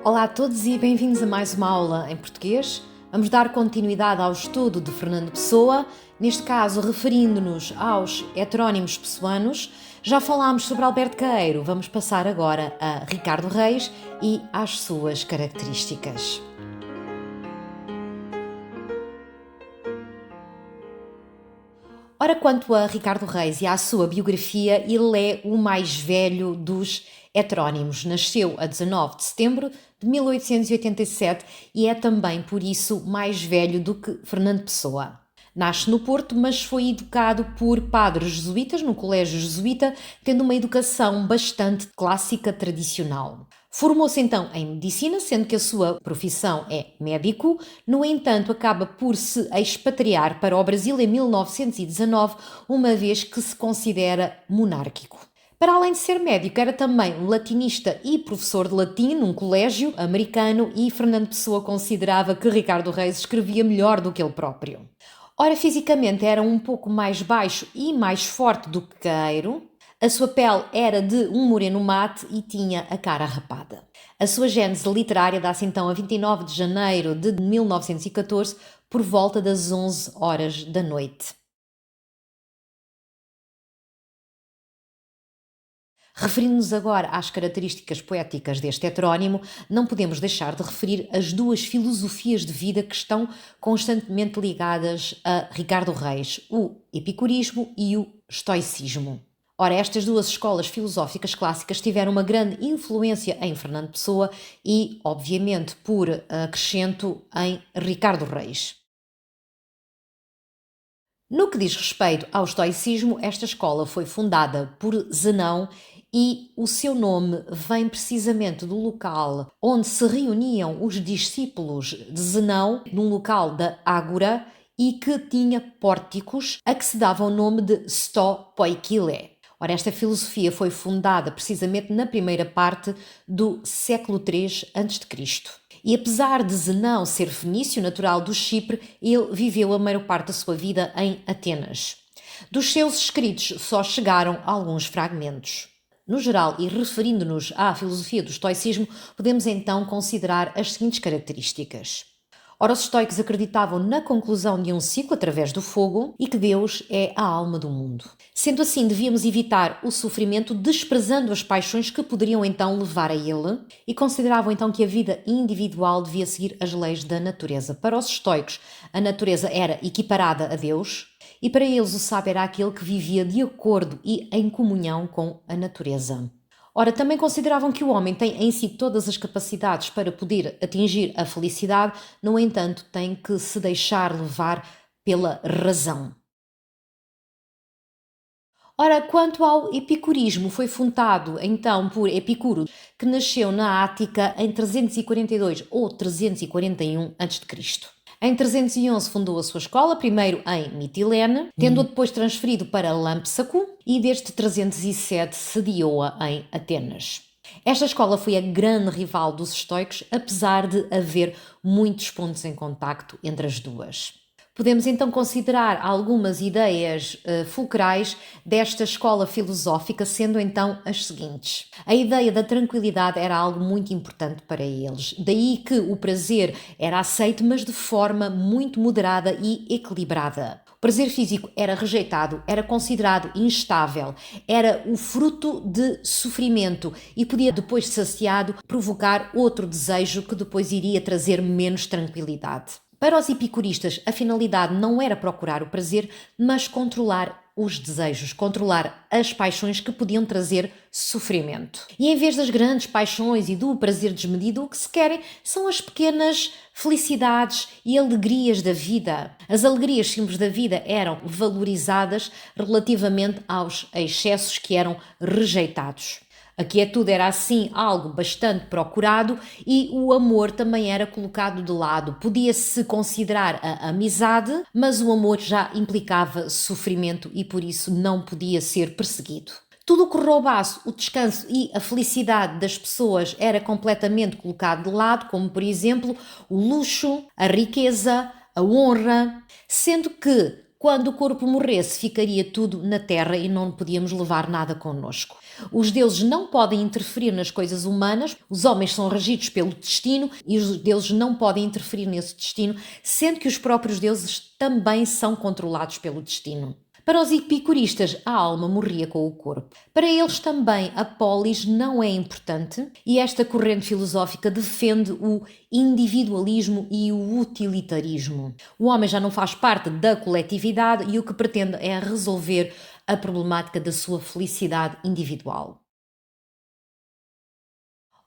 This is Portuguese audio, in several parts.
Olá a todos e bem-vindos a mais uma aula em português. Vamos dar continuidade ao estudo de Fernando Pessoa, neste caso referindo-nos aos heterónimos pessoanos. Já falámos sobre Alberto Caeiro, vamos passar agora a Ricardo Reis e às suas características. Ora, quanto a Ricardo Reis e à sua biografia, ele é o mais velho dos heterónimos. Nasceu a 19 de setembro de 1887 e é também, por isso, mais velho do que Fernando Pessoa. Nasce no Porto, mas foi educado por padres jesuítas no colégio jesuíta, tendo uma educação bastante clássica tradicional. Formou-se então em medicina, sendo que a sua profissão é médico. No entanto, acaba por se expatriar para o Brasil em 1919, uma vez que se considera monárquico. Para além de ser médico, era também um latinista e professor de latim num colégio americano, e Fernando Pessoa considerava que Ricardo Reis escrevia melhor do que ele próprio. Ora, fisicamente era um pouco mais baixo e mais forte do que Caeiro. A sua pele era de um moreno mate e tinha a cara rapada. A sua gênese literária dá-se então a 29 de janeiro de 1914, por volta das 11 horas da noite. Referindo-nos agora às características poéticas deste heterónimo, não podemos deixar de referir as duas filosofias de vida que estão constantemente ligadas a Ricardo Reis, o epicurismo e o estoicismo. Ora, estas duas escolas filosóficas clássicas tiveram uma grande influência em Fernando Pessoa e, obviamente, por acrescento, em Ricardo Reis. No que diz respeito ao estoicismo, esta escola foi fundada por Zenão e o seu nome vem precisamente do local onde se reuniam os discípulos de Zenão, num local da Ágora, e que tinha pórticos a que se dava o nome de Sto Poikile. Ora, esta filosofia foi fundada precisamente na primeira parte do século III a.C. E apesar de Zenão ser fenício, natural do Chipre, ele viveu a maior parte da sua vida em Atenas. Dos seus escritos só chegaram alguns fragmentos. No geral, e referindo-nos à filosofia do estoicismo, podemos então considerar as seguintes características. Ora, os estoicos acreditavam na conclusão de um ciclo através do fogo e que Deus é a alma do mundo. Sendo assim, devíamos evitar o sofrimento, desprezando as paixões que poderiam então levar a ele, e consideravam então que a vida individual devia seguir as leis da natureza. Para os estoicos, a natureza era equiparada a Deus, e para eles o sábio era aquele que vivia de acordo e em comunhão com a natureza. Ora, também consideravam que o homem tem em si todas as capacidades para poder atingir a felicidade, no entanto, tem que se deixar levar pela razão. Ora, quanto ao epicurismo, foi fundado então por Epicuro, que nasceu na Ática em 342 ou 341 a.C. Em 311 fundou a sua escola, primeiro em Mitilene, tendo-a depois transferido para Lampsaco, e desde 307 sediou-a em Atenas. Esta escola foi a grande rival dos estoicos, apesar de haver muitos pontos em contacto entre as duas. Podemos então considerar algumas ideias fulcrais desta escola filosófica, sendo então as seguintes. A ideia da tranquilidade era algo muito importante para eles, daí que o prazer era aceito, mas de forma muito moderada e equilibrada. O prazer físico era rejeitado, era considerado instável, era o fruto de sofrimento e podia, depois de saciado, provocar outro desejo que depois iria trazer menos tranquilidade. Para os epicuristas, a finalidade não era procurar o prazer, mas controlar os desejos, controlar as paixões que podiam trazer sofrimento. E em vez das grandes paixões e do prazer desmedido, o que se querem são as pequenas felicidades e alegrias da vida. As alegrias simples da vida eram valorizadas relativamente aos excessos que eram rejeitados. A quietude era assim algo bastante procurado e o amor também era colocado de lado. Podia-se considerar a amizade, mas o amor já implicava sofrimento e por isso não podia ser perseguido. Tudo o que roubasse o descanso e a felicidade das pessoas era completamente colocado de lado, como por exemplo o luxo, a riqueza, a honra, sendo que quando o corpo morresse, ficaria tudo na terra e não podíamos levar nada connosco. Os deuses não podem interferir nas coisas humanas, os homens são regidos pelo destino e os deuses não podem interferir nesse destino, sendo que os próprios deuses também são controlados pelo destino. Para os epicuristas, a alma morria com o corpo. Para eles também a polis não é importante e esta corrente filosófica defende o individualismo e o utilitarismo. O homem já não faz parte da coletividade e o que pretende é resolver a problemática da sua felicidade individual.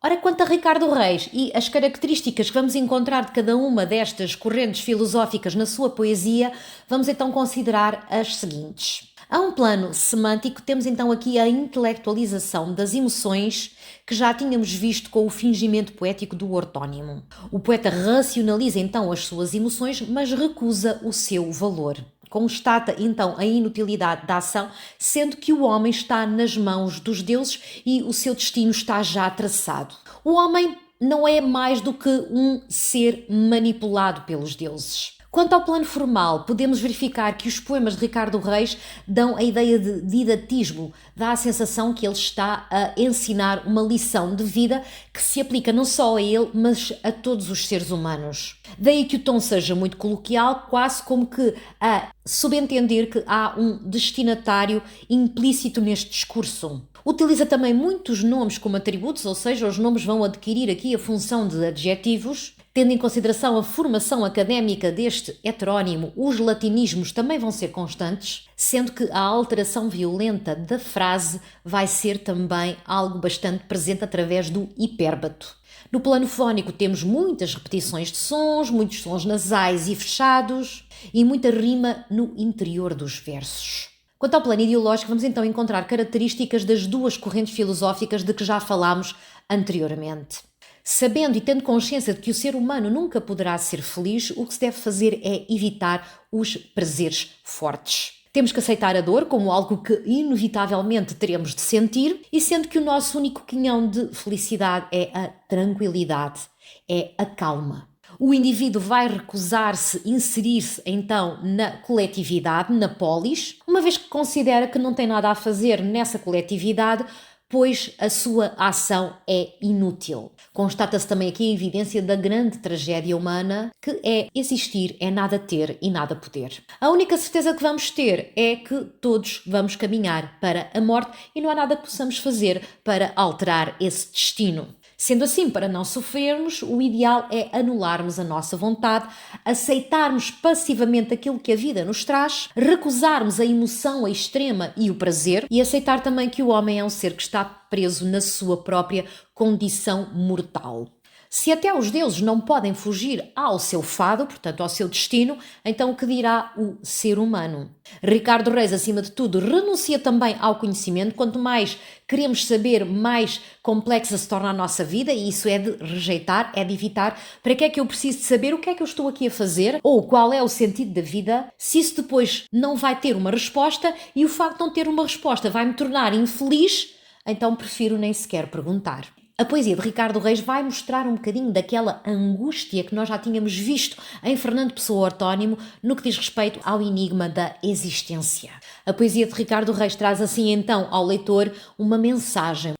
Ora, quanto a Ricardo Reis e as características que vamos encontrar de cada uma destas correntes filosóficas na sua poesia, vamos então considerar as seguintes. A um plano semântico, temos então aqui a intelectualização das emoções que já tínhamos visto com o fingimento poético do ortónimo. O poeta racionaliza então as suas emoções, mas recusa o seu valor. Constata então a inutilidade da ação, sendo que o homem está nas mãos dos deuses e o seu destino está já traçado. O homem não é mais do que um ser manipulado pelos deuses. Quanto ao plano formal, podemos verificar que os poemas de Ricardo Reis dão a ideia de didatismo, dá a sensação que ele está a ensinar uma lição de vida que se aplica não só a ele, mas a todos os seres humanos. Daí que o tom seja muito coloquial, quase como que a subentender que há um destinatário implícito neste discurso. Utiliza também muitos nomes como atributos, ou seja, os nomes vão adquirir aqui a função de adjetivos. Tendo em consideração a formação académica deste heterónimo, os latinismos também vão ser constantes, sendo que a alteração violenta da frase vai ser também algo bastante presente através do hipérbato. No plano fónico temos muitas repetições de sons, muitos sons nasais e fechados e muita rima no interior dos versos. Quanto ao plano ideológico, vamos então encontrar características das duas correntes filosóficas de que já falámos anteriormente. Sabendo e tendo consciência de que o ser humano nunca poderá ser feliz, o que se deve fazer é evitar os prazeres fortes. Temos que aceitar a dor como algo que inevitavelmente teremos de sentir, e sendo que o nosso único quinhão de felicidade é a tranquilidade, é a calma. O indivíduo vai recusar-se inserir-se então na coletividade, na polis, uma vez que considera que não tem nada a fazer nessa coletividade, pois a sua ação é inútil. Constata-se também aqui a evidência da grande tragédia humana, que é existir, é nada ter e nada poder. A única certeza que vamos ter é que todos vamos caminhar para a morte e não há nada que possamos fazer para alterar esse destino. Sendo assim, para não sofrermos, o ideal é anularmos a nossa vontade, aceitarmos passivamente aquilo que a vida nos traz, recusarmos a emoção extrema e o prazer e aceitar também que o homem é um ser que está preso na sua própria condição mortal. Se até os deuses não podem fugir ao seu fado, portanto ao seu destino, então o que dirá o ser humano? Ricardo Reis, acima de tudo, renuncia também ao conhecimento. Quanto mais queremos saber, mais complexa se torna a nossa vida, e isso é de rejeitar, é de evitar. Para que é que eu preciso de saber o que é que eu estou aqui a fazer? Ou qual é o sentido da vida? Se isso depois não vai ter uma resposta e o facto de não ter uma resposta vai me tornar infeliz, então prefiro nem sequer perguntar. A poesia de Ricardo Reis vai mostrar um bocadinho daquela angústia que nós já tínhamos visto em Fernando Pessoa Ortónimo no que diz respeito ao enigma da existência. A poesia de Ricardo Reis traz assim então ao leitor uma mensagem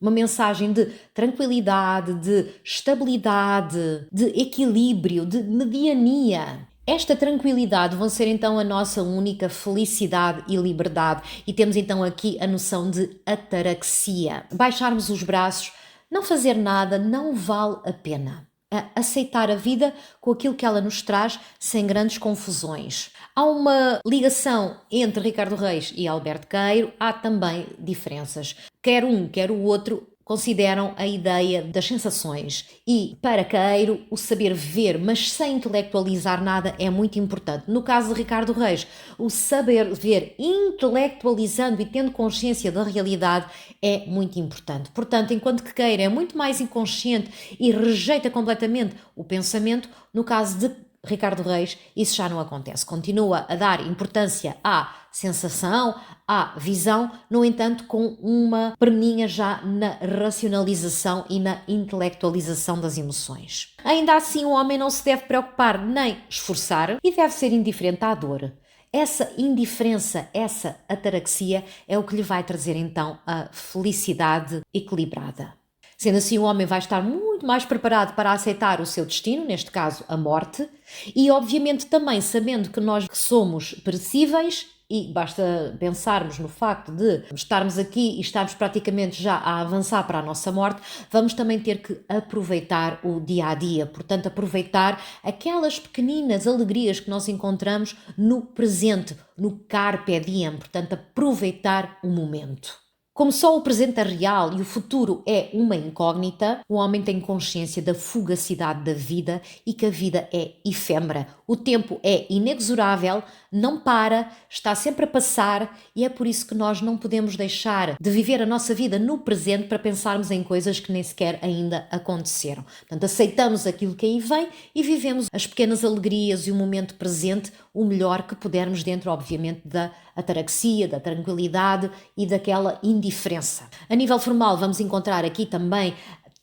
de tranquilidade, de estabilidade, de equilíbrio, de mediania. Esta tranquilidade vão ser então a nossa única felicidade e liberdade, e temos então aqui a noção de ataraxia. Baixarmos os braços, não fazer nada não vale a pena. Aceitar a vida com aquilo que ela nos traz, sem grandes confusões. Há uma ligação entre Ricardo Reis e Alberto Queiro, há também diferenças. Quer um, quer o outro consideram a ideia das sensações. E, para Queiro, o saber ver, mas sem intelectualizar nada, é muito importante. No caso de Ricardo Reis, o saber ver intelectualizando e tendo consciência da realidade é muito importante. Portanto, enquanto que Queiro é muito mais inconsciente e rejeita completamente o pensamento, no caso de Ricardo Reis, isso já não acontece. Continua a dar importância à sensação, à visão, no entanto, com uma perninha já na racionalização e na intelectualização das emoções. Ainda assim, o homem não se deve preocupar nem esforçar e deve ser indiferente à dor. Essa indiferença, essa ataraxia é o que lhe vai trazer então a felicidade equilibrada. Sendo assim, o homem vai estar muito mais preparado para aceitar o seu destino, neste caso a morte, e obviamente também sabendo que nós somos perecíveis, e basta pensarmos no facto de estarmos aqui e estarmos praticamente já a avançar para a nossa morte, vamos também ter que aproveitar o dia a dia, portanto, aproveitar aquelas pequeninas alegrias que nós encontramos no presente, no carpe diem, portanto, aproveitar o momento. Como só o presente é real e o futuro é uma incógnita, o homem tem consciência da fugacidade da vida e que a vida é efêmera. O tempo é inexorável, não para, está sempre a passar e é por isso que nós não podemos deixar de viver a nossa vida no presente para pensarmos em coisas que nem sequer ainda aconteceram. Portanto, aceitamos aquilo que aí vem e vivemos as pequenas alegrias e o momento presente o melhor que pudermos dentro, obviamente, da ataraxia, da tranquilidade e daquela indiferença. A nível formal, vamos encontrar aqui também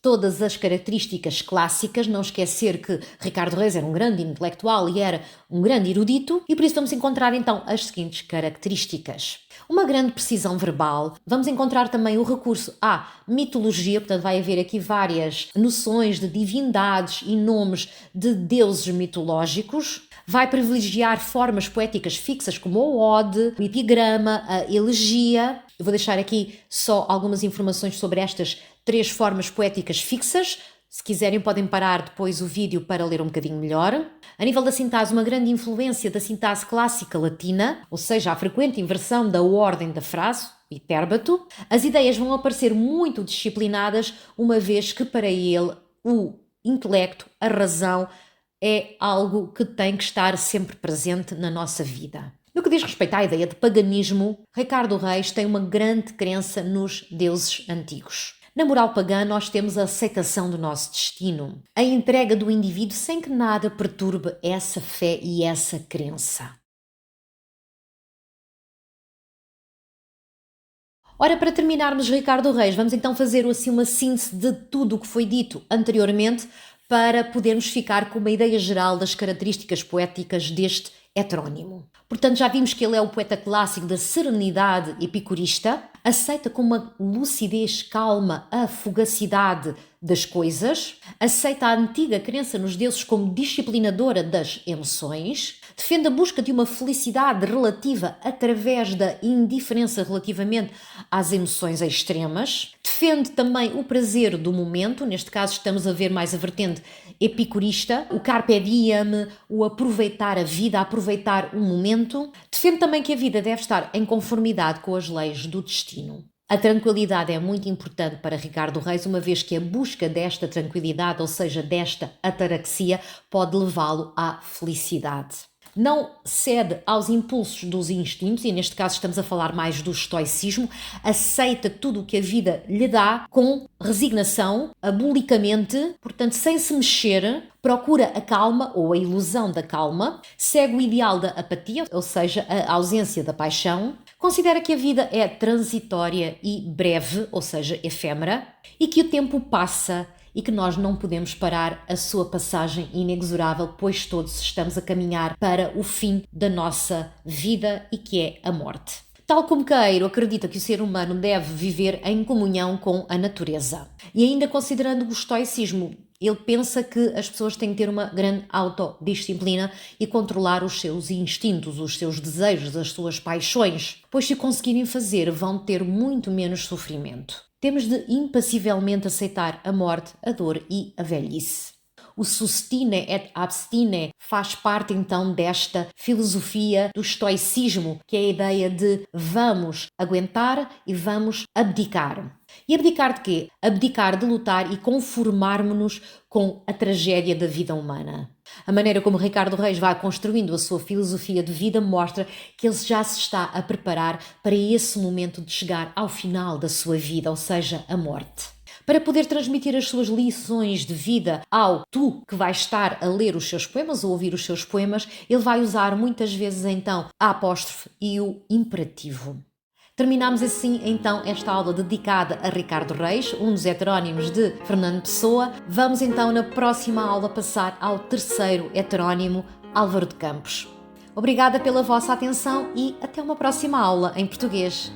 todas as características clássicas, não esquecer que Ricardo Reis era um grande intelectual e era um grande erudito, e por isso vamos encontrar então as seguintes características. Uma grande precisão verbal, vamos encontrar também o recurso à mitologia, portanto vai haver aqui várias noções de divindades e nomes de deuses mitológicos, vai privilegiar formas poéticas fixas como a ode, o epigrama, a elegia. Eu vou deixar aqui só algumas informações sobre estas 3 formas poéticas fixas. Se quiserem podem parar depois o vídeo para ler um bocadinho melhor. A nível da sintaxe, uma grande influência da sintaxe clássica latina, ou seja, a frequente inversão da ordem da frase, hipérbato. As ideias vão aparecer muito disciplinadas, uma vez que para ele o intelecto, a razão, é algo que tem que estar sempre presente na nossa vida. No que diz respeito à ideia de paganismo, Ricardo Reis tem uma grande crença nos deuses antigos. Na moral pagã, nós temos a aceitação do nosso destino, a entrega do indivíduo sem que nada perturbe essa fé e essa crença. Ora, para terminarmos Ricardo Reis, vamos então fazer assim uma síntese de tudo o que foi dito anteriormente para podermos ficar com uma ideia geral das características poéticas deste heterónimo. Portanto, já vimos que ele é o poeta clássico da serenidade epicurista, aceita com uma lucidez calma a fugacidade das coisas, aceita a antiga crença nos deuses como disciplinadora das emoções, defende a busca de uma felicidade relativa através da indiferença relativamente às emoções extremas, defende também o prazer do momento, neste caso estamos a ver mais a vertente epicurista, o carpe diem, o aproveitar a vida, aproveitar o momento, defende também que a vida deve estar em conformidade com as leis do destino. A tranquilidade é muito importante para Ricardo Reis, uma vez que a busca desta tranquilidade, ou seja, desta ataraxia, pode levá-lo à felicidade. Não cede aos impulsos dos instintos, e neste caso estamos a falar mais do estoicismo, aceita tudo o que a vida lhe dá com resignação, abulicamente, portanto sem se mexer, procura a calma ou a ilusão da calma, segue o ideal da apatia, ou seja, a ausência da paixão, considera que a vida é transitória e breve, ou seja, efêmera, e que o tempo passa e que nós não podemos parar a sua passagem inexorável, pois todos estamos a caminhar para o fim da nossa vida e que é a morte. Tal como Queiro acredita que o ser humano deve viver em comunhão com a natureza. E ainda considerando o estoicismo, ele pensa que as pessoas têm que ter uma grande autodisciplina e controlar os seus instintos, os seus desejos, as suas paixões, pois se conseguirem fazer vão ter muito menos sofrimento. Temos de impassivelmente aceitar a morte, a dor e a velhice. O sustine et abstine faz parte então desta filosofia do estoicismo, que é a ideia de vamos aguentar e vamos abdicar. E abdicar de quê? Abdicar de lutar e conformarmos-nos com a tragédia da vida humana. A maneira como Ricardo Reis vai construindo a sua filosofia de vida mostra que ele já se está a preparar para esse momento de chegar ao final da sua vida, ou seja, a morte. Para poder transmitir as suas lições de vida ao tu que vai estar a ler os seus poemas ou ouvir os seus poemas, ele vai usar muitas vezes então a apóstrofe e o imperativo. Terminamos assim então esta aula dedicada a Ricardo Reis, um dos heterónimos de Fernando Pessoa. Vamos então na próxima aula passar ao terceiro heterónimo, Álvaro de Campos. Obrigada pela vossa atenção e até uma próxima aula em português.